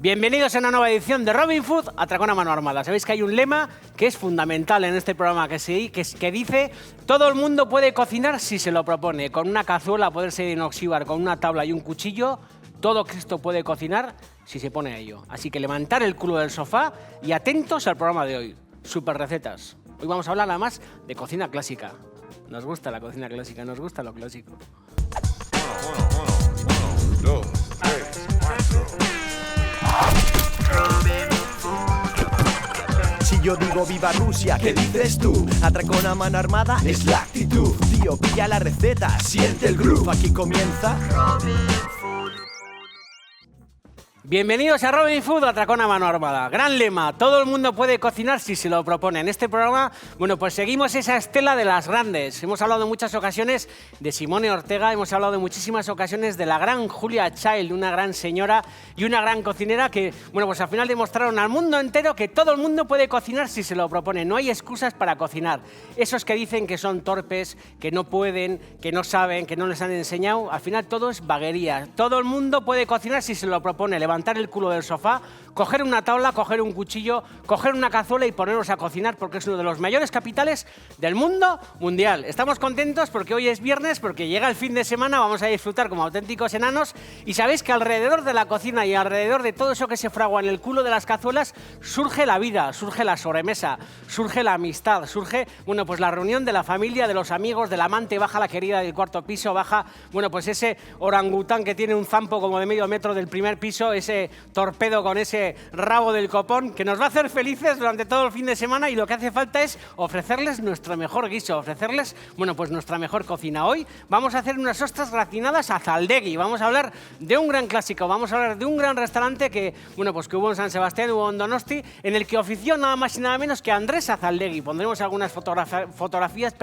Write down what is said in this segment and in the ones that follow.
Bienvenidos a una nueva edición de Robin Food, Atracón a mano armada. Sabéis que hay un lema que es fundamental en este programa que dice: todo el mundo puede cocinar si se lo propone. Con una cazuela, poder ser inoxíbar, con una tabla y un cuchillo, todo Cristo puede cocinar si se pone a ello. Así que levantar el culo del sofá y atentos al programa de hoy. Super recetas. Hoy vamos a hablar además de cocina clásica. Nos gusta la cocina clásica, nos gusta lo clásico. Uno, dos, tres, cuatro. Si yo digo viva Rusia, ¿qué dices tú? Atracón a mano armada es la actitud. Tío, pilla la receta, siente el groove. Aquí comienza Robin Food. Bienvenidos a Robin Food, Atracón a mano armada. Gran lema, todo el mundo puede cocinar si se lo propone. En este programa, bueno, pues seguimos esa estela de las grandes. Hemos hablado en muchas ocasiones de Simone Ortega, hemos hablado en muchísimas ocasiones de la gran Julia Child, una gran señora y una gran cocinera que, bueno, pues al final demostraron al mundo entero que todo el mundo puede cocinar si se lo propone. No hay excusas para cocinar. Esos que dicen que son torpes, que no pueden, que no saben, que no les han enseñado, al final todo es vaguería. Todo el mundo puede cocinar si se lo propone. Levantar el culo del sofá, coger una tabla, coger un cuchillo, coger una cazuela y ponernos a cocinar, porque es uno de los mayores capitales del mundo mundial. Estamos contentos porque hoy es viernes, porque llega el fin de semana, vamos a disfrutar como auténticos enanos, y sabéis que alrededor de la cocina y alrededor de todo eso que se fragua en el culo de las cazuelas surge la vida, surge la sobremesa, surge la amistad, surge, bueno, pues la reunión de la familia, de los amigos, del amante, baja la querida del cuarto piso, baja, bueno, pues ese orangután que tiene un zampo como de medio metro del primer piso, ese torpedo con ese rabo del copón que nos va a hacer felices durante todo el fin de semana, y lo que hace falta es ofrecerles nuestro mejor guiso, ofrecerles, bueno, pues nuestra mejor cocina. Hoy vamos a hacer unas ostras gratinadas a Zaldegui, vamos a hablar de un gran clásico, vamos a hablar de un gran restaurante que, bueno, pues que hubo en San Sebastián, hubo en Donosti, en el que ofició nada más y nada menos que Andrés Azaldegui. Pondremos algunas fotografías,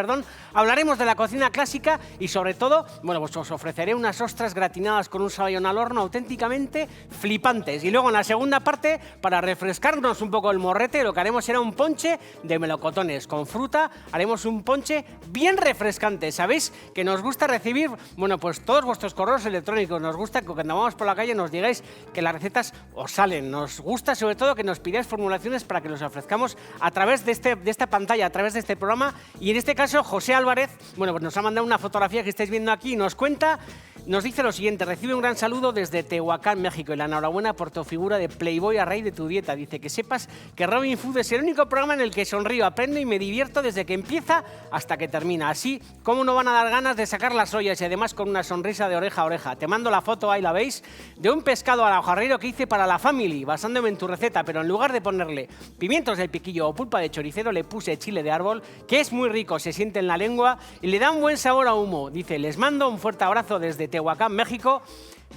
hablaremos de la cocina clásica y sobre todo, bueno, pues os ofreceré unas ostras gratinadas con un saballón al horno auténticamente flipantes. Y luego en la segunda parte, para refrescarnos un poco el morrete, lo que haremos será un ponche de melocotones con fruta. Haremos un ponche bien refrescante. Sabéis que nos gusta recibir, bueno, pues todos vuestros correos electrónicos. Nos gusta que cuando vamos por la calle nos digáis que las recetas os salen. Nos gusta sobre todo que nos pidáis formulaciones para que los ofrezcamos a través de esta pantalla, a través de este programa. Y en este caso, José Álvarez, bueno, pues nos ha mandado una fotografía que estáis viendo aquí y nos cuenta. Nos dice lo siguiente: recibe un gran saludo desde Tehuacán, México, y la enhorabuena por tu figura de Playboy a raíz de tu dieta. Dice que sepas que Robin Food es el único programa en el que sonrío, aprendo y me divierto desde que empieza hasta que termina. Así, ¿cómo no van a dar ganas de sacar las ollas? Y además con una sonrisa de oreja a oreja. Te mando la foto, ahí la veis, de un pescado al ajoarrero que hice para la family, basándome en tu receta, pero en lugar de ponerle pimientos del piquillo o pulpa de choricero, le puse chile de árbol, que es muy rico, se siente en la lengua y le da un buen sabor a humo. Dice: les mando un fuerte abrazo desde Tehuacán, México.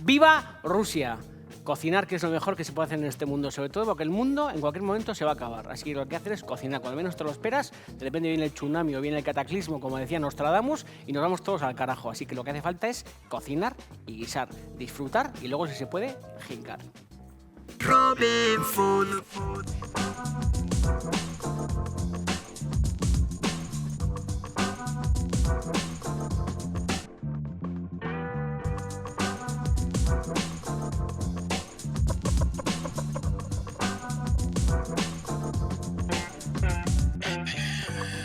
¡Viva Rusia! Cocinar, que es lo mejor que se puede hacer en este mundo, sobre todo porque el mundo en cualquier momento se va a acabar. Así que lo que hay que hacer es cocinar. Cuando menos te lo esperas, de repente viene el tsunami o viene el cataclismo, como decía Nostradamus, y nos vamos todos al carajo. Así que lo que hace falta es cocinar y guisar, disfrutar y luego, si se puede, jincar. Robin Food.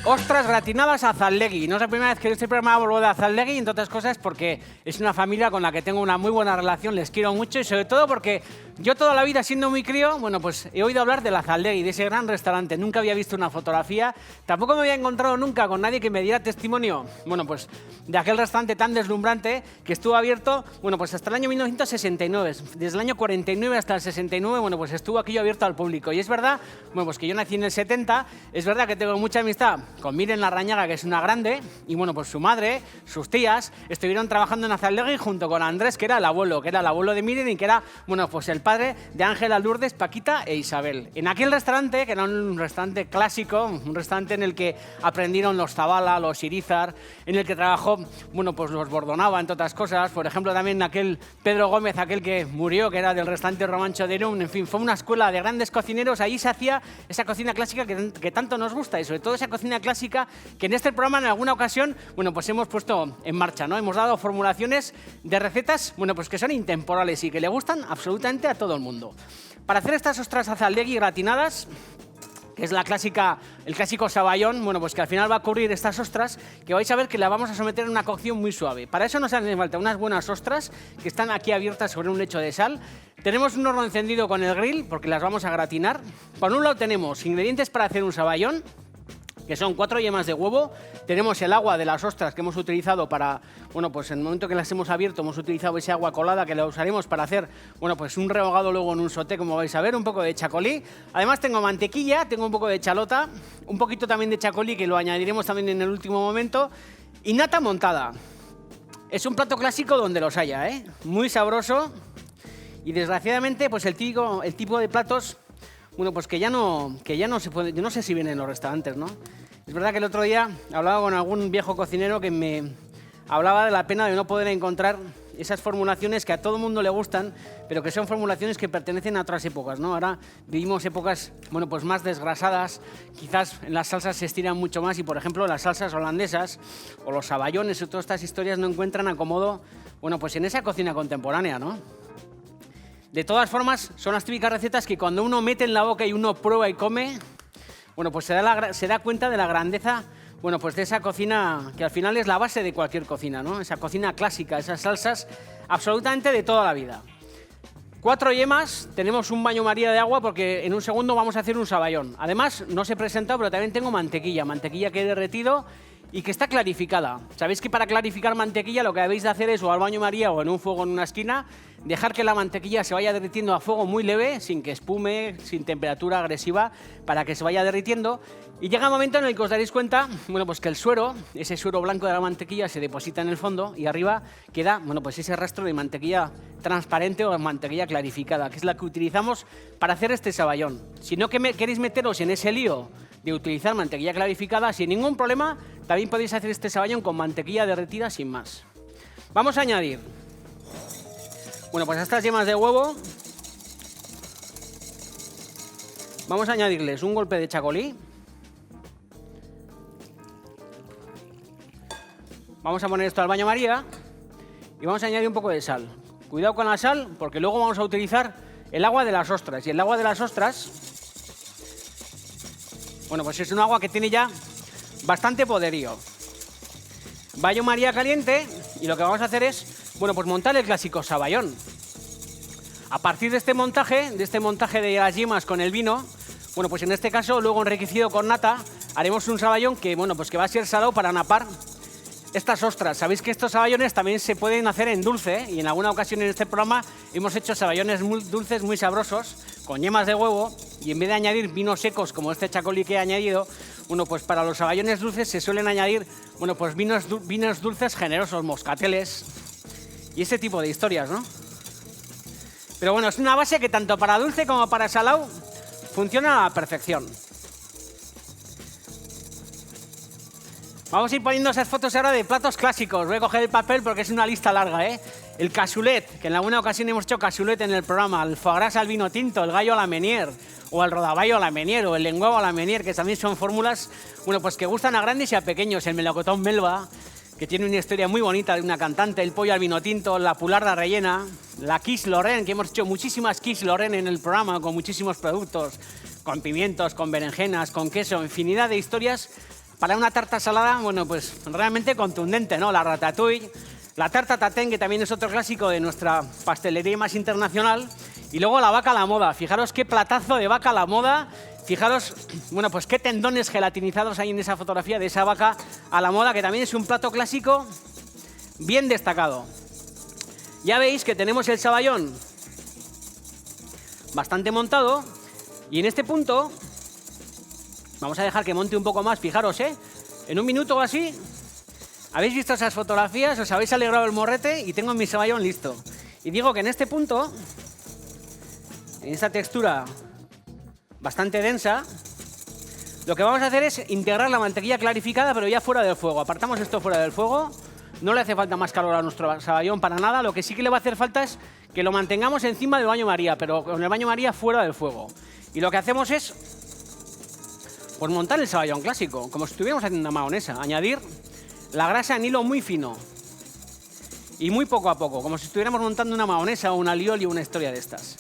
Ostras gratinadas a Zaldegui. No es la primera vez que en este programa hablo de Zaldegui, entre otras cosas porque es una familia con la que tengo una muy buena relación, les quiero mucho, y sobre todo porque yo toda la vida, siendo muy crío, bueno, pues he oído hablar de la Zaldegui, de ese gran restaurante. Nunca había visto una fotografía, tampoco me había encontrado nunca con nadie que me diera testimonio, bueno, pues de aquel restaurante tan deslumbrante que estuvo abierto, bueno, pues hasta el año 1969. Desde el año 49 hasta el 69, bueno, pues estuvo aquello abierto al público. Y es verdad, bueno, pues que yo nací en el 70, es verdad que tengo mucha amistad con Miren Larrañaga, que es una grande, y bueno, pues su madre, sus tías, estuvieron trabajando en Azaldegui junto con Andrés, que era el abuelo de Miren y que era, bueno, pues el padre de Ángela, Lourdes, Paquita e Isabel. En aquel restaurante, que era un restaurante clásico, un restaurante en el que aprendieron los Zabala, los Irizar, en el que trabajó, bueno, pues los Bordonaba, entre otras cosas. Por ejemplo, también aquel Pedro Gómez, aquel que murió, que era del restaurante Romancho de Irún. En fin, fue una escuela de grandes cocineros. Ahí se hacía esa cocina clásica que tanto nos gusta, y sobre todo esa cocina clásica que en este programa en alguna ocasión, bueno, pues hemos puesto en marcha, ¿no? Hemos dado formulaciones de recetas, bueno, pues que son intemporales y que le gustan absolutamente a todo el mundo. Para hacer estas ostras azaldegui gratinadas, que es el clásico saballón, bueno, pues que al final va a cubrir estas ostras, que vais a ver que las vamos a someter a una cocción muy suave. Para eso nos hacen falta unas buenas ostras que están aquí abiertas sobre un lecho de sal. Tenemos un horno encendido con el grill, porque las vamos a gratinar. Por un lado tenemos ingredientes para hacer un saballón, que son 4 yemas de huevo. Tenemos el agua de las ostras que hemos utilizado para, bueno, pues en el momento que las hemos abierto hemos utilizado ese agua colada que la usaremos para hacer, bueno, pues un rehogado luego en un sauté, como vais a ver, un poco de chacolí. Además tengo mantequilla, tengo un poco de chalota, un poquito también de chacolí que lo añadiremos también en el último momento, y nata montada. Es un plato clásico donde los haya, ¿eh? Muy sabroso y desgraciadamente pues el tipo de platos, bueno, pues que ya no se puede, yo no sé si vienen en los restaurantes, ¿no? Es verdad que el otro día hablaba con algún viejo cocinero que me hablaba de la pena de no poder encontrar esas formulaciones que a todo el mundo le gustan, pero que son formulaciones que pertenecen a otras épocas, ¿no? Ahora vivimos épocas, bueno, pues más desgrasadas, quizás en las salsas se estiran mucho más y, por ejemplo, las salsas holandesas o los saballones o todas estas historias no encuentran acomodo, bueno, pues en esa cocina contemporánea, ¿no? De todas formas, son las típicas recetas que cuando uno mete en la boca y uno prueba y come, bueno, pues se da cuenta de la grandeza, bueno, pues de esa cocina que al final es la base de cualquier cocina, ¿no? Esa cocina clásica, esas salsas absolutamente de toda la vida. 4 yemas, tenemos un baño María de agua porque en un segundo vamos a hacer un saballón. Además, no os he presentado, pero también tengo mantequilla que he derretido y que está clarificada. Sabéis que para clarificar mantequilla lo que habéis de hacer es o al baño María o en un fuego en una esquina, dejar que la mantequilla se vaya derritiendo a fuego muy leve, sin que espume, sin temperatura agresiva, para que se vaya derritiendo. Y llega el momento en el que os daréis cuenta, bueno, pues que el suero, ese suero blanco de la mantequilla se deposita en el fondo y arriba queda, bueno, pues ese rastro de mantequilla transparente o mantequilla clarificada, que es la que utilizamos para hacer este saballón. Si no queréis meteros en ese lío de utilizar mantequilla clarificada, sin ningún problema, también podéis hacer este saballón con mantequilla derretida sin más. Vamos a añadir, bueno, pues a estas yemas de huevo vamos a añadirles un golpe de chacolí. Vamos a poner esto al baño María y vamos a añadir un poco de sal. Cuidado con la sal porque luego vamos a utilizar el agua de las ostras. Y el agua de las ostras, bueno, pues es un agua que tiene ya bastante poderío. Baño María caliente y lo que vamos a hacer es, bueno, pues montar el clásico saballón. A partir de este montaje de las yemas con el vino, bueno, pues en este caso luego enriquecido con nata, haremos un saballón que, bueno, pues que va a ser salado para napar estas ostras. Sabéis que estos saballones también se pueden hacer en dulce, ¿eh? Y en alguna ocasión en este programa hemos hecho saballones muy dulces, muy sabrosos, con yemas de huevo, y en vez de añadir vinos secos como este chacolí que he añadido, bueno, pues para los saballones dulces se suelen añadir, bueno, pues vinos dulces generosos, moscateles y ese tipo de historias, ¿no? Pero bueno, es una base que tanto para dulce como para salado funciona a la perfección. Vamos a ir poniendo esas fotos ahora de platos clásicos. Voy a coger el papel porque es una lista larga, ¿eh? El cassoulet, que en alguna ocasión hemos hecho cassoulet en el programa, el foie gras al vino tinto, el gallo a la Meunier, o el rodaballo a la Meunier, o el lenguado a la Meunier, que también son fórmulas, bueno, pues que gustan a grandes y a pequeños. El melocotón melba, que tiene una historia muy bonita de una cantante, el pollo al vino tinto, la pularda rellena, la quiche Lorraine, que hemos hecho muchísimas quiche Lorraine en el programa, con muchísimos productos, con pimientos, con berenjenas, con queso, infinidad de historias. Para una tarta salada, bueno, pues realmente contundente, ¿no? La ratatouille, la tarta tatin, que también es otro clásico de nuestra pastelería más internacional, y luego la vaca a la moda. Fijaros qué platazo de vaca a la moda, fijaros, bueno, pues qué tendones gelatinizados hay en esa fotografía de esa vaca a la moda, que también es un plato clásico bien destacado. Ya veis que tenemos el saballón bastante montado, y en este punto vamos a dejar que monte un poco más, fijaros, ¿eh? En un minuto o así, habéis visto esas fotografías, os habéis alegrado el morrete y tengo mi saballón listo. Y digo que en este punto, en esta textura bastante densa, lo que vamos a hacer es integrar la mantequilla clarificada, pero ya fuera del fuego. Apartamos esto fuera del fuego, no le hace falta más calor a nuestro saballón para nada, lo que sí que le va a hacer falta es que lo mantengamos encima del baño María, pero con el baño María fuera del fuego. Y lo que hacemos es, pues montar el saballón clásico, como si estuviéramos haciendo una mahonesa. Añadir la grasa en hilo muy fino y muy poco a poco, como si estuviéramos montando una mahonesa o una alioli o una historia de estas.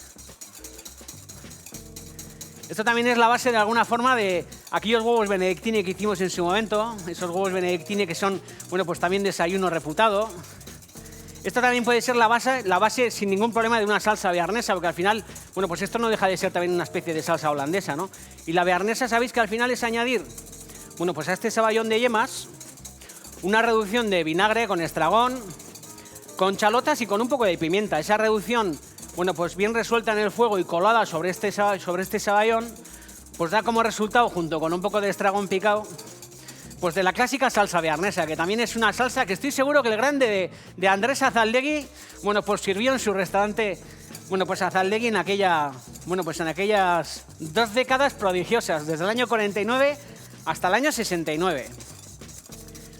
Esto también es la base de alguna forma de aquellos huevos benedictini que hicimos en su momento, esos huevos benedictini que son, bueno, pues también desayuno reputado. Esto también puede ser la base sin ningún problema de una salsa bearnesa, porque al final, bueno, pues esto no deja de ser también una especie de salsa holandesa, ¿no? Y la bearnesa, sabéis que al final es añadir, bueno, pues a este saballón de yemas, una reducción de vinagre con estragón, con chalotas y con un poco de pimienta. Esa reducción, bueno, pues bien resuelta en el fuego y colada sobre este saballón, pues da como resultado, junto con un poco de estragón picado, pues de la clásica salsa bearnesa, que también es una salsa que estoy seguro que el grande de Andrés Azaldegui, bueno, pues sirvió en su restaurante, bueno, pues Azaldegui en aquellas 2 décadas prodigiosas, desde el año 49 hasta el año 69.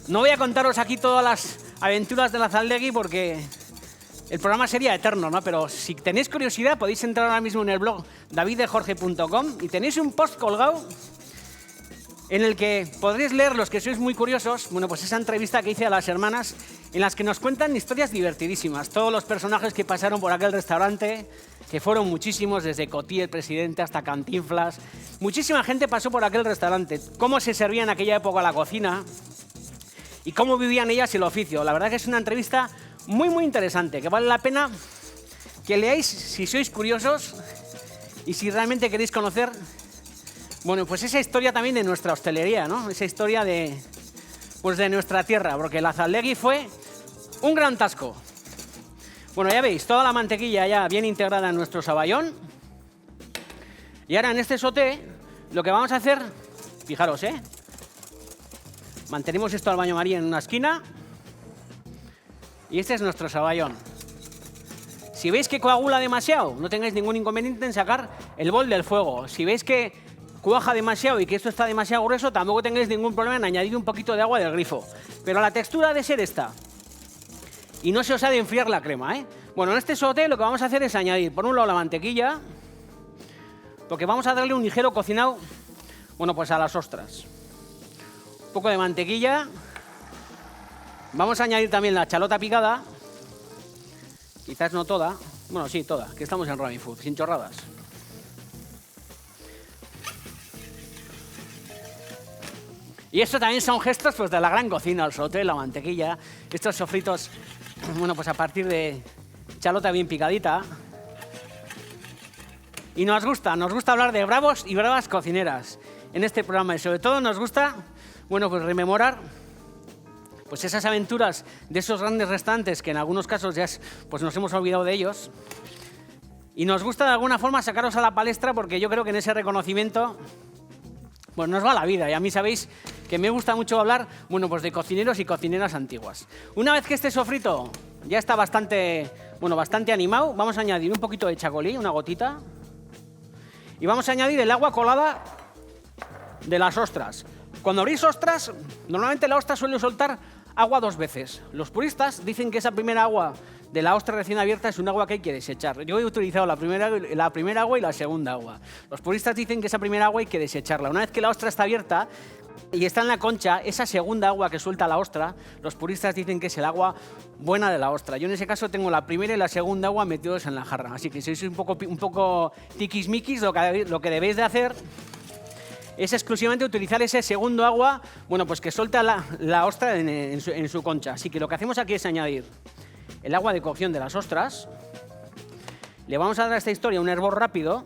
No voy a contaros aquí todas las aventuras del Azaldegui porque el programa sería eterno, ¿no? Pero si tenéis curiosidad podéis entrar ahora mismo en el blog daviddejorge.com y tenéis un post colgado en el que podréis leer, los que sois muy curiosos, bueno, pues esa entrevista que hice a las hermanas en las que nos cuentan historias divertidísimas. Todos los personajes que pasaron por aquel restaurante, que fueron muchísimos, desde Cotí, el presidente, hasta Cantinflas. Muchísima gente pasó por aquel restaurante. Cómo se servía en aquella época la cocina y cómo vivían ellas el oficio. La verdad que es una entrevista muy, muy interesante, que vale la pena que leáis si sois curiosos y si realmente queréis conocer, bueno, pues esa historia también de nuestra hostelería, ¿no? Esa historia de nuestra tierra, porque el Azaldegui fue un gran tasco. Bueno, ya veis, toda la mantequilla ya bien integrada en nuestro saballón. Y ahora en este sauté lo que vamos a hacer, fijaros, mantenemos esto al baño María en una esquina. Y este es nuestro saballón. Si veis que coagula demasiado, no tengáis ningún inconveniente en sacar el bol del fuego. Si veis que cuaja demasiado y que esto está demasiado grueso, tampoco tengáis ningún problema en añadir un poquito de agua del grifo. Pero la textura ha de ser esta. Y no se os ha de enfriar la crema, ¿eh? Bueno, en este sauté lo que vamos a hacer es añadir, por un lado, la mantequilla, porque vamos a darle un ligero cocinado, bueno, pues a las ostras. Un poco de mantequilla. Vamos a añadir también la chalota picada. Quizás no toda. Bueno, sí, toda, que estamos en Robin Food, sin chorradas. Y esto también son gestos, pues, de la gran cocina, el sauté, la mantequilla, estos sofritos, bueno, pues a partir de chalota bien picadita. Y nos gusta hablar de bravos y bravas cocineras en este programa. Y sobre todo nos gusta, bueno, pues rememorar pues esas aventuras de esos grandes restaurantes que en algunos casos ya pues nos hemos olvidado de ellos. Y nos gusta de alguna forma sacaros a la palestra porque yo creo que en ese reconocimiento pues nos va la vida. Y a mí sabéis que me gusta mucho hablar, bueno, pues de cocineros y cocineras antiguas. Una vez que este sofrito ya está bastante animado, vamos a añadir un poquito de chacolí, una gotita. Y vamos a añadir el agua colada de las ostras. Cuando abrís ostras, normalmente la ostra suele soltar agua 2 veces. Los puristas dicen que esa primera agua de la ostra recién abierta es un agua que hay que desechar. Yo he utilizado la primera agua y la segunda agua. Los puristas dicen que esa primera agua hay que desecharla. Una vez que la ostra está abierta y está en la concha, esa segunda agua que suelta la ostra, los puristas dicen que es el agua buena de la ostra. Yo en ese caso tengo la primera y la segunda agua metidos en la jarra. Así que si sois un poco tiquismiquis, lo que debéis de hacer es exclusivamente utilizar ese segundo agua, bueno, pues que suelta la ostra en su concha. Así que lo que hacemos aquí es añadir el agua de cocción de las ostras. Le vamos a dar a esta historia un hervor rápido.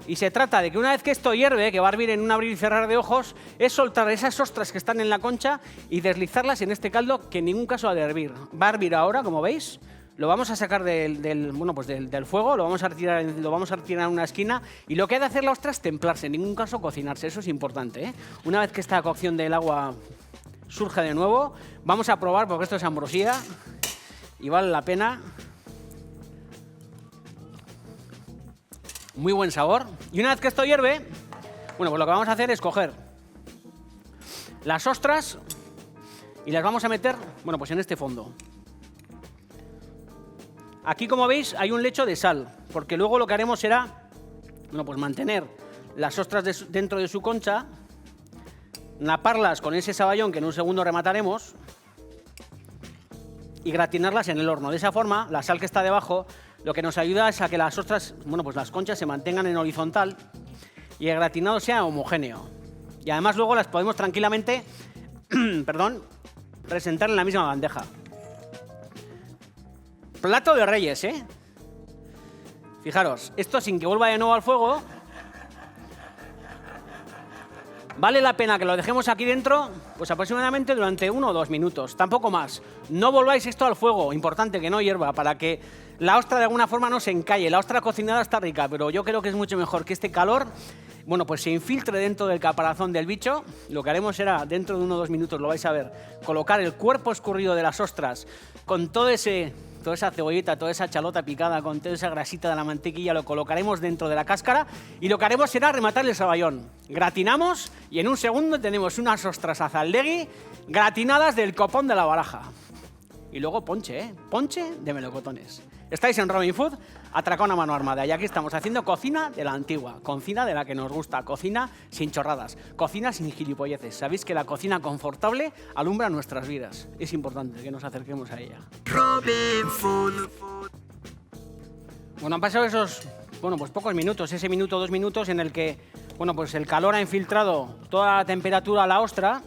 Y se trata de que una vez que esto hierve, que va a hervir en un abrir y cerrar de ojos, es soltar esas ostras que están en la concha y deslizarlas en este caldo que en ningún caso ha de hervir. Va a hervir ahora, como veis. Lo vamos a sacar del fuego, lo vamos a retirar en una esquina y lo que ha de hacer la ostra es templarse, en ningún caso cocinarse, eso es importante, ¿eh? Una vez que esta cocción del agua surge de nuevo, vamos a probar porque esto es ambrosía y vale la pena. Muy buen sabor. Y una vez que esto hierve, bueno, pues lo que vamos a hacer es coger las ostras y las vamos a meter, bueno, pues en este fondo. Aquí, como veis, hay un lecho de sal, porque luego lo que haremos será, bueno, pues mantener las ostras dentro de su concha, naparlas con ese saballón que en un segundo remataremos y gratinarlas en el horno. De esa forma, la sal que está debajo lo que nos ayuda es a que las ostras, bueno, pues las conchas se mantengan en horizontal y el gratinado sea homogéneo. Y además luego las podemos tranquilamente, perdón, presentar en la misma bandeja. Plato de reyes, ¿eh? Fijaros, esto sin que vuelva de nuevo al fuego. Vale la pena que lo dejemos aquí dentro, pues aproximadamente durante 1 o 2 minutos, tampoco más. No volváis esto al fuego, importante que no hierva, para que la ostra de alguna forma no se encalle. La ostra cocinada está rica, pero yo creo que es mucho mejor que este calor, bueno, pues se infiltre dentro del caparazón del bicho. Lo que haremos será, dentro de 1 o 2 minutos, lo vais a ver, colocar el cuerpo escurrido de las ostras con toda esa cebollita, toda esa chalota picada, con toda esa grasita de la mantequilla, lo colocaremos dentro de la cáscara y lo que haremos será rematar el saballón. Gratinamos y en un segundo tenemos unas ostras azaldegui gratinadas del copón de la baraja. Y luego ponche, ¿eh? Ponche de melocotones. Estáis en Robin Food, atracón a mano armada. Y aquí estamos haciendo cocina de la antigua, cocina de la que nos gusta, cocina sin chorradas, cocina sin gilipolleces. Sabéis que la cocina confortable alumbra nuestras vidas. Es importante que nos acerquemos a ella. Robin Food. Bueno, han pasado esos, bueno, pues pocos minutos, ese minuto, 2 minutos en el que, bueno, pues el calor ha infiltrado toda la temperatura a la ostra.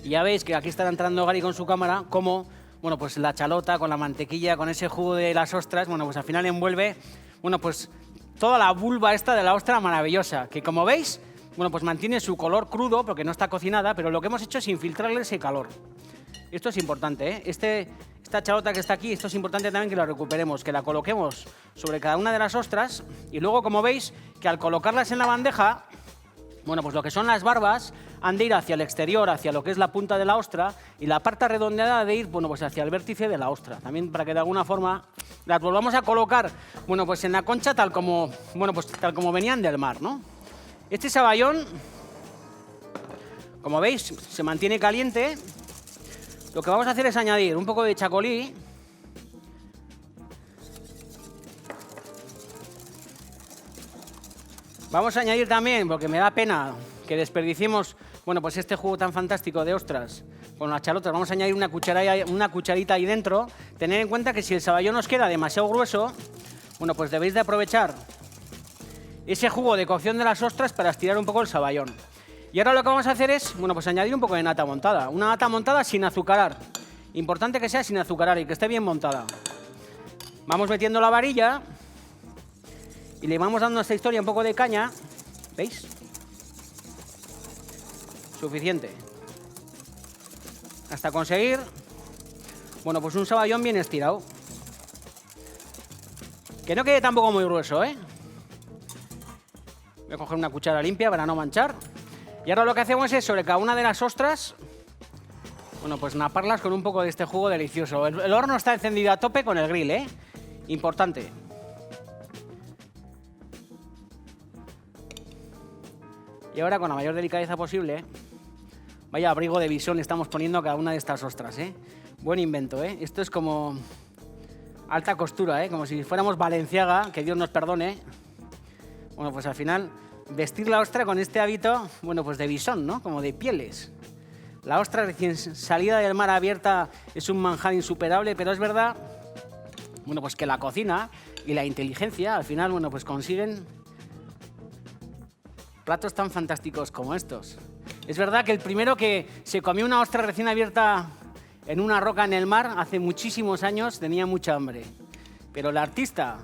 Y ya veis que aquí está entrando Gary con su cámara, como, bueno, pues la chalota con la mantequilla, con ese jugo de las ostras, bueno, pues al final envuelve, bueno, pues toda la vulva esta de la ostra maravillosa, que como veis, bueno, pues mantiene su color crudo porque no está cocinada, pero lo que hemos hecho es infiltrarle ese calor. Esto es importante, ¿eh? Esta chalota que está aquí, esto es importante también que la recuperemos, que la coloquemos sobre cada una de las ostras y luego, como veis, que al colocarlas en la bandeja, bueno, pues lo que son las barbas han de ir hacia el exterior, hacia lo que es la punta de la ostra, y la parte redondeada ha de ir, bueno, pues hacia el vértice de la ostra. También para que de alguna forma las volvamos a colocar, bueno, pues en la concha tal como, bueno, pues tal como venían del mar, ¿no? Este saballón, como veis, se mantiene caliente. Lo que vamos a hacer es añadir un poco de chacolí. Vamos a añadir también, porque me da pena que desperdiciemos, bueno, pues este jugo tan fantástico de ostras con las chalotas. Vamos a añadir una cucharita ahí dentro. Tened en cuenta que si el saballón os queda demasiado grueso, bueno, pues debéis de aprovechar ese jugo de cocción de las ostras para estirar un poco el saballón. Y ahora lo que vamos a hacer es, bueno, pues añadir un poco de nata montada. Una nata montada sin azucarar. Importante que sea sin azucarar y que esté bien montada. Vamos metiendo la varilla y le vamos dando a esta historia un poco de caña. ¿Veis? Suficiente. Hasta conseguir, bueno, pues un saballón bien estirado. Que no quede tampoco muy grueso, ¿eh? Voy a coger una cuchara limpia para no manchar. Y ahora lo que hacemos es, sobre cada una de las ostras, bueno, pues naparlas con un poco de este jugo delicioso. El horno está encendido a tope con el grill, ¿eh? Importante. Y ahora, con la mayor delicadeza posible, vaya abrigo de visón estamos poniendo a cada una de estas ostras, ¿eh? Buen invento, ¿eh? Esto es como alta costura, ¿eh? Como si fuéramos Balenciaga, que Dios nos perdone. Bueno, pues al final, vestir la ostra con este hábito, bueno, pues de visón, ¿no? Como de pieles. La ostra recién salida del mar abierta es un manjar insuperable, pero es verdad, bueno, pues que la cocina y la inteligencia al final, bueno, pues consiguen platos tan fantásticos como estos. Es verdad que el primero que se comió una ostra recién abierta en una roca en el mar hace muchísimos años tenía mucha hambre. Pero el artista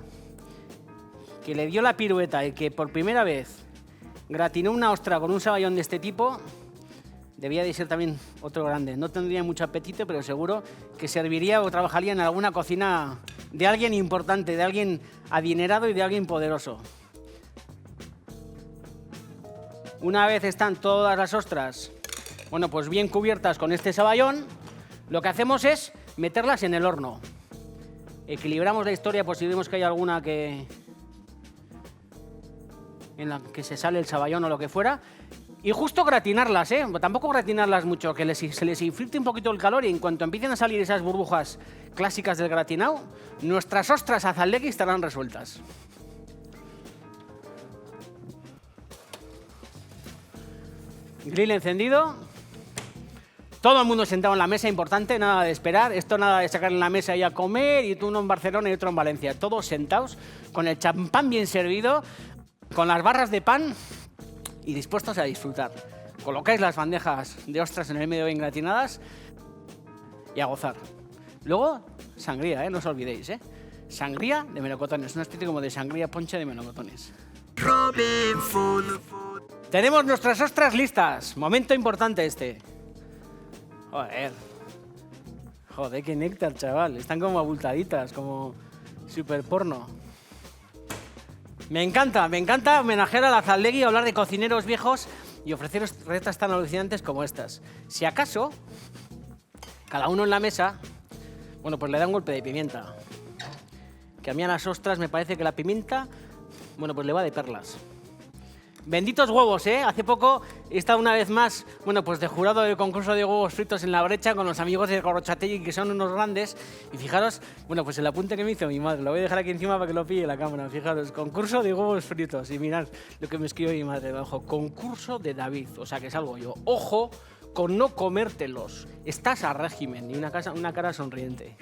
que le dio la pirueta y que por primera vez gratinó una ostra con un saballón de este tipo, debía de ser también otro grande. No tendría mucho apetito, pero seguro que serviría o trabajaría en alguna cocina de alguien importante, de alguien adinerado y de alguien poderoso. Una vez están todas las ostras, bueno, pues bien cubiertas con este saballón, lo que hacemos es meterlas en el horno. Equilibramos la historia por si vemos que hay alguna en la que se sale el saballón o lo que fuera. Y justo gratinarlas, ¿eh? Tampoco gratinarlas mucho, que se les infiltre un poquito el calor y en cuanto empiecen a salir esas burbujas clásicas del gratinado, nuestras ostras azaldegui estarán resueltas. Grill encendido. Todo el mundo sentado en la mesa, importante, nada de esperar. Esto nada de sacar en la mesa y a comer, y tú uno en Barcelona y otro en Valencia. Todos sentados, con el champán bien servido, con las barras de pan y dispuestos a disfrutar. Colocáis las bandejas de ostras en el medio bien gratinadas y a gozar. Luego, sangría, no os olvidéis, Sangría de melocotones, una especie como de sangría ponche de melocotones. Robin Food. Tenemos nuestras ostras listas. Momento importante este. Joder, qué néctar, chaval. Están como abultaditas, como super porno. Me encanta homenajear a la Zaldegui y hablar de cocineros viejos y ofreceros recetas tan alucinantes como estas. Si acaso, cada uno en la mesa, bueno, pues le da un golpe de pimienta. Que a mí a las ostras me parece que la pimienta, bueno, pues le va de perlas. Benditos huevos, Hace poco he estado una vez más, bueno, pues de jurado del concurso de huevos fritos en La Brecha con los amigos de Gorrochategui, que son unos grandes. Y fijaros, bueno, pues el apunte que me hizo mi madre, lo voy a dejar aquí encima para que lo pille la cámara. Fijaros, concurso de huevos fritos. Y mirad lo que me escribió mi madre debajo, concurso de David. O sea, que salgo yo. Ojo con no comértelos. Estás a régimen. Y una cara sonriente.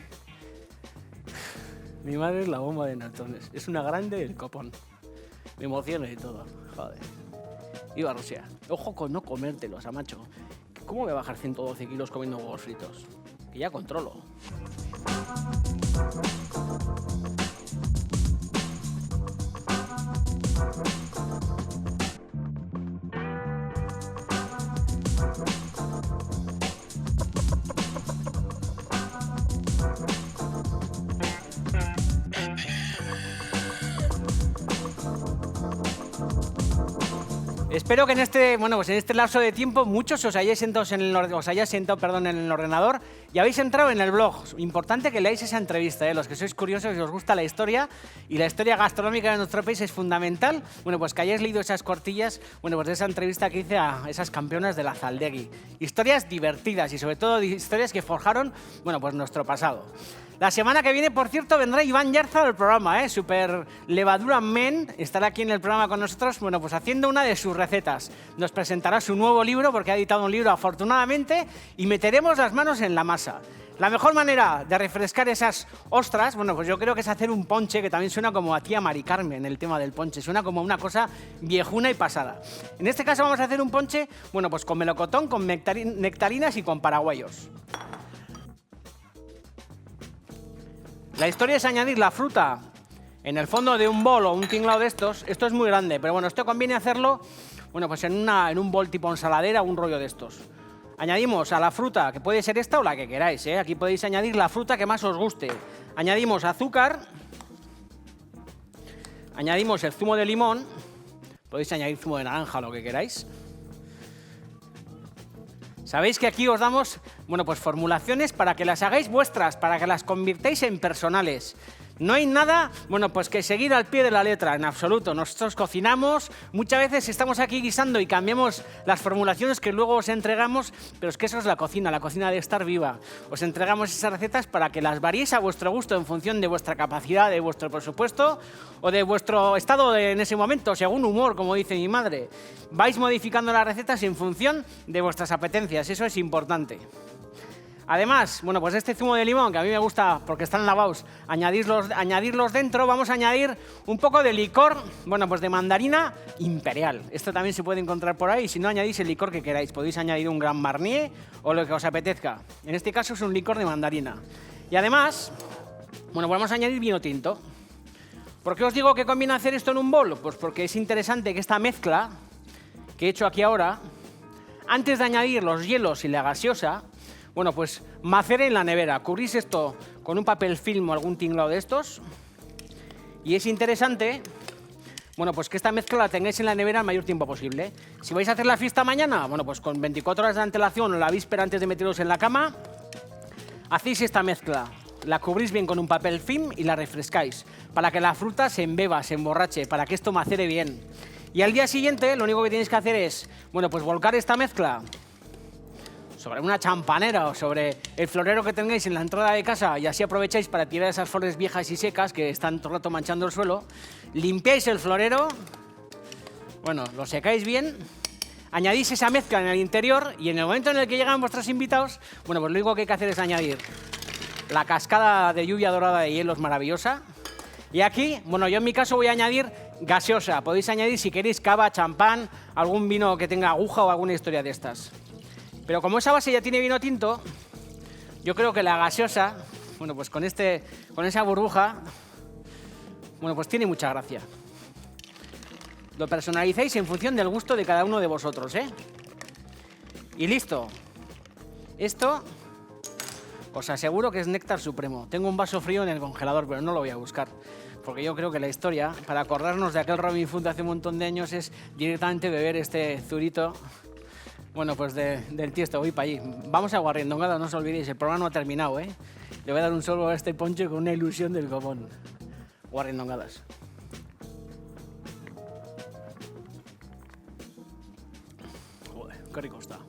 Mi madre es la bomba de natones. Es una grande del copón. Me emociono y todo. Joder. Viva Rusia. Ojo con no comértelos, a macho. ¿Cómo voy a bajar 112 kilos comiendo huevos fritos? Que ya controlo. Espero que en este lapso de tiempo muchos os hayáis sentado en el ordenador y habéis entrado en el blog. Importante que leáis esa entrevista, los que sois curiosos y os gusta la historia y la historia gastronómica de nuestro país es fundamental. Bueno, pues que hayáis leído esas cortillas, bueno, pues de esa entrevista que hice a esas campeonas de la Zaldegui. Historias divertidas y sobre todo historias que forjaron, bueno, pues nuestro pasado. La semana que viene, por cierto, vendrá Iván Yarza al programa, Super Levadura Men. Estará aquí en el programa con nosotros, bueno, pues haciendo una de sus recetas. Nos presentará su nuevo libro, porque ha editado un libro afortunadamente, y meteremos las manos en la masa. La mejor manera de refrescar esas ostras, bueno, pues yo creo que es hacer un ponche, que también suena como a tía Mari Carmen, el tema del ponche. Suena como una cosa viejuna y pasada. En este caso vamos a hacer un ponche, bueno, pues con melocotón, con nectarinas y con paraguayos. La historia es añadir la fruta en el fondo de un bol o un tinglado de estos. Esto es muy grande, pero bueno, esto conviene hacerlo, bueno, pues en un bol tipo ensaladera o un rollo de estos. Añadimos a la fruta, que puede ser esta o la que queráis, Aquí podéis añadir la fruta que más os guste. Añadimos azúcar. Añadimos el zumo de limón. Podéis añadir zumo de naranja, lo que queráis. Sabéis que aquí os damos, bueno, pues formulaciones para que las hagáis vuestras, para que las convirtáis en personales. No hay nada, bueno, pues que seguir al pie de la letra, en absoluto. Nosotros cocinamos, muchas veces estamos aquí guisando y cambiamos las formulaciones que luego os entregamos, pero es que eso es la cocina de estar viva. Os entregamos esas recetas para que las variéis a vuestro gusto en función de vuestra capacidad, de vuestro presupuesto o de vuestro estado en ese momento, según humor, como dice mi madre. Vais modificando las recetas en función de vuestras apetencias, eso es importante. Además, bueno, pues este zumo de limón, que a mí me gusta porque están lavados, añadirlos dentro, vamos a añadir un poco de licor, bueno, pues de mandarina imperial. Esto también se puede encontrar por ahí, si no añadís el licor que queráis. Podéis añadir un Grand Marnier o lo que os apetezca. En este caso es un licor de mandarina. Y además, bueno, vamos a añadir vino tinto. ¿Por qué os digo que conviene hacer esto en un bol? Pues porque es interesante que esta mezcla que he hecho aquí ahora, antes de añadir los hielos y la gaseosa, bueno, pues macere en la nevera. Cubrís esto con un papel film o algún tinglado de estos. Y es interesante, bueno, pues que esta mezcla la tengáis en la nevera el mayor tiempo posible. Si vais a hacer la fiesta mañana, bueno, pues con 24 horas de antelación o la víspera antes de meteros en la cama, hacéis esta mezcla. La cubrís bien con un papel film y la refrescáis para que la fruta se embeba, se emborrache, para que esto macere bien. Y al día siguiente lo único que tenéis que hacer es, bueno, pues volcar esta mezcla sobre una champanera o sobre el florero que tengáis en la entrada de casa y así aprovecháis para tirar esas flores viejas y secas que están todo el rato manchando el suelo. Limpiáis el florero, bueno, lo secáis bien, añadís esa mezcla en el interior y en el momento en el que llegan vuestros invitados, bueno, pues lo único que hay que hacer es añadir la cascada de lluvia dorada de hielos maravillosa. Y aquí, bueno, yo en mi caso voy a añadir gaseosa. Podéis añadir, si queréis, cava, champán, algún vino que tenga aguja o alguna historia de estas. Pero como esa base ya tiene vino tinto, yo creo que la gaseosa, bueno, pues con esa burbuja, bueno, pues tiene mucha gracia. Lo personalicéis en función del gusto de cada uno de vosotros, ¿eh? Y listo. Esto os aseguro que es néctar supremo. Tengo un vaso frío en el congelador, pero no lo voy a buscar. Porque yo creo que la historia, para acordarnos de aquel Robin Hood de hace un montón de años, es directamente beber este zurito, bueno, pues del Tiesto. Voy para allí. Vamos a Guarrindongada, no os olvidéis, el programa no ha terminado, ¿eh? Le voy a dar un sorbo a este ponche con una ilusión del copón. Guarrindongadas. Joder, qué rico está.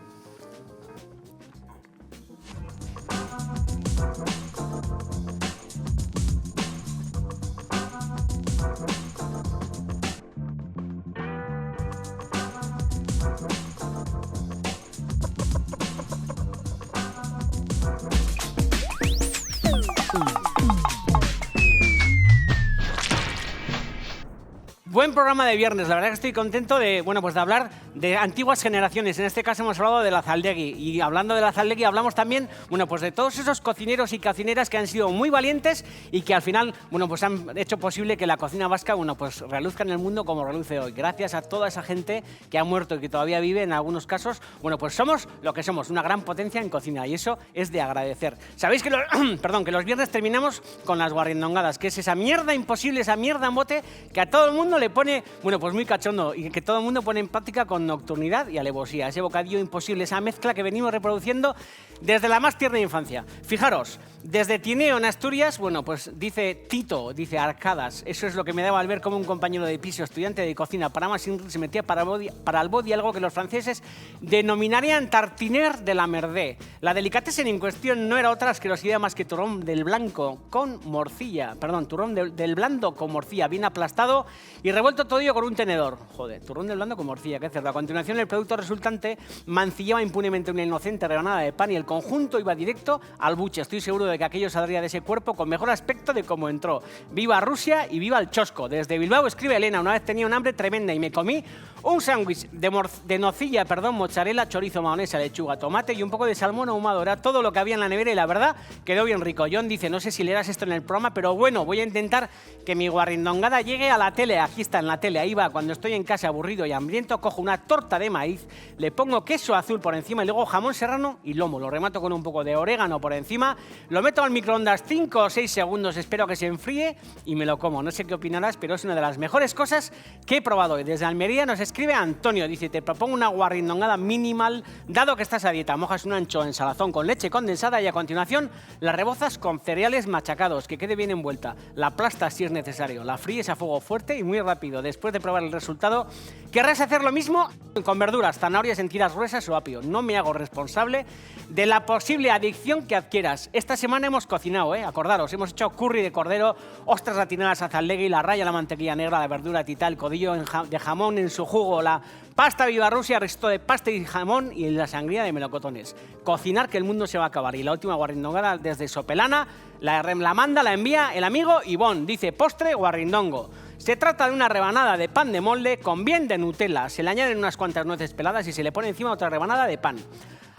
Buen programa de viernes, la verdad que estoy contento de, bueno, pues de hablar de antiguas generaciones. En este caso hemos hablado de la Zaldegui y hablando de la Zaldegui hablamos también, bueno, pues de todos esos cocineros y cocineras que han sido muy valientes y que al final, bueno, pues han hecho posible que la cocina vasca, bueno, pues reluzca en el mundo como reluce hoy. Gracias a toda esa gente que ha muerto y que todavía vive en algunos casos, bueno, pues somos lo que somos, una gran potencia en cocina y eso es de agradecer. Sabéis que que los viernes terminamos con las guarrindongadas, que es esa mierda imposible, esa mierda mote que a todo el mundo le pone, bueno, pues muy cachondo y que todo el mundo pone en práctica con nocturnidad y alevosía. Ese bocadillo imposible, esa mezcla que venimos reproduciendo desde la más tierna infancia. Fijaros, desde Tineo en Asturias, bueno, pues dice Tito, dice arcadas. Eso es lo que me daba al ver como un compañero de piso, estudiante de cocina, para más se metía para el body, algo que los franceses denominarían tartiner de la merdé. La delicatessen en cuestión no era otra asquerosidad más que turrón del blanco con morcilla, perdón, turrón del blando con morcilla, bien aplastado y revuelto todo ello con un tenedor. Joder, turrón del blando con morcilla, qué cerdo. A continuación, el producto resultante mancillaba impunemente una inocente rebanada de pan y el conjunto iba directo al buche. Estoy seguro de que aquello saldría de ese cuerpo con mejor aspecto de cómo entró. ¡Viva Rusia y viva el chosco! Desde Bilbao escribe Elena, una vez tenía un hambre tremenda y me comí un sándwich de nocilla, mozzarella, chorizo, mayonesa, lechuga, tomate y un poco de salmón ahumado. Era todo lo que había en la nevera y la verdad quedó bien rico. John dice, no sé si leerás esto en el programa, pero bueno, voy a intentar que mi guarrindongada llegue a la tele. Aquí está en la tele, ahí va. Cuando estoy en casa aburrido y hambriento, cojo una torta de maíz, le pongo queso azul por encima y luego jamón serrano y lomo. Lo remato con un poco de orégano por encima, lo meto al microondas 5 o 6 segundos, espero que se enfríe y me lo como. No sé qué opinarás, pero es una de las mejores cosas que he probado hoy. Desde Almería nos escribe Antonio, dice, te propongo una guarrindongada minimal, dado que estás a dieta. Mojas un ancho en salazón con leche condensada y a continuación la rebozas con cereales machacados, que quede bien envuelta. La aplastas si es necesario, la fríes a fuego fuerte y muy rápido. Después de probar el resultado, querrás hacer lo mismo con verduras, zanahorias en tiras gruesas o apio. No me hago responsable de la posible adicción que adquieras. Esta semana hemos cocinado, acordaros, hemos hecho curry de cordero, ostras gratinadas a Zaldegui, la raya, la mantequilla negra, la verdura tita, el codillo de jamón en su jugo, la pasta Viva Rusia, resto de pasta y jamón y la sangría de melocotones. Cocinar que el mundo se va a acabar. Y la última guarrindongada desde Sopelana, la manda, la envía el amigo Ivón, dice postre guarrindongo. Se trata de una rebanada de pan de molde con bien de Nutella. Se le añaden unas cuantas nueces peladas y se le pone encima otra rebanada de pan.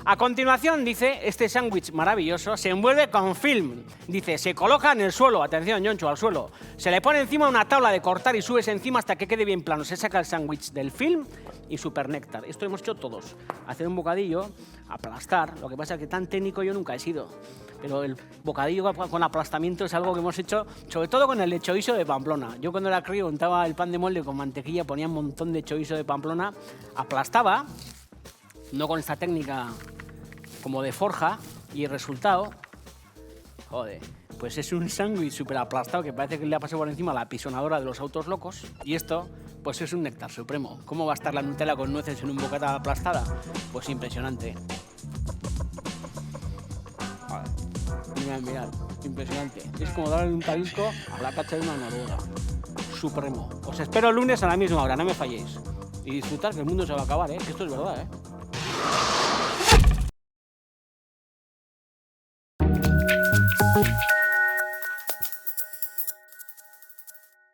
A continuación, dice, este sándwich maravilloso se envuelve con film. Dice, se coloca en el suelo, atención, Yoncho, al suelo. Se le pone encima una tabla de cortar y subes encima hasta que quede bien plano. Se saca el sándwich del film y super néctar. Esto hemos hecho todos. Hacer un bocadillo, aplastar. Lo que pasa es que tan técnico yo nunca he sido. Pero el bocadillo con aplastamiento es algo que hemos hecho, sobre todo con el chorizo de Pamplona. Yo cuando era crío untaba el pan de molde con mantequilla, ponía un montón de chorizo de Pamplona, aplastaba, no con esta técnica como de forja, y el resultado, joder, pues es un sándwich súper aplastado que parece que le ha pasado por encima la pisonadora de los autos locos, y esto, pues es un néctar supremo. ¿Cómo va a estar la Nutella con nueces en un bocata aplastada? Pues impresionante. Mirad, mirad, impresionante. Es como darle un tabisco a la cacha de una noruega. Supremo. Os espero el lunes a la misma hora, no me falléis. y disfrutar, que el mundo se va a acabar, ¿eh? Que esto es verdad, ¿eh?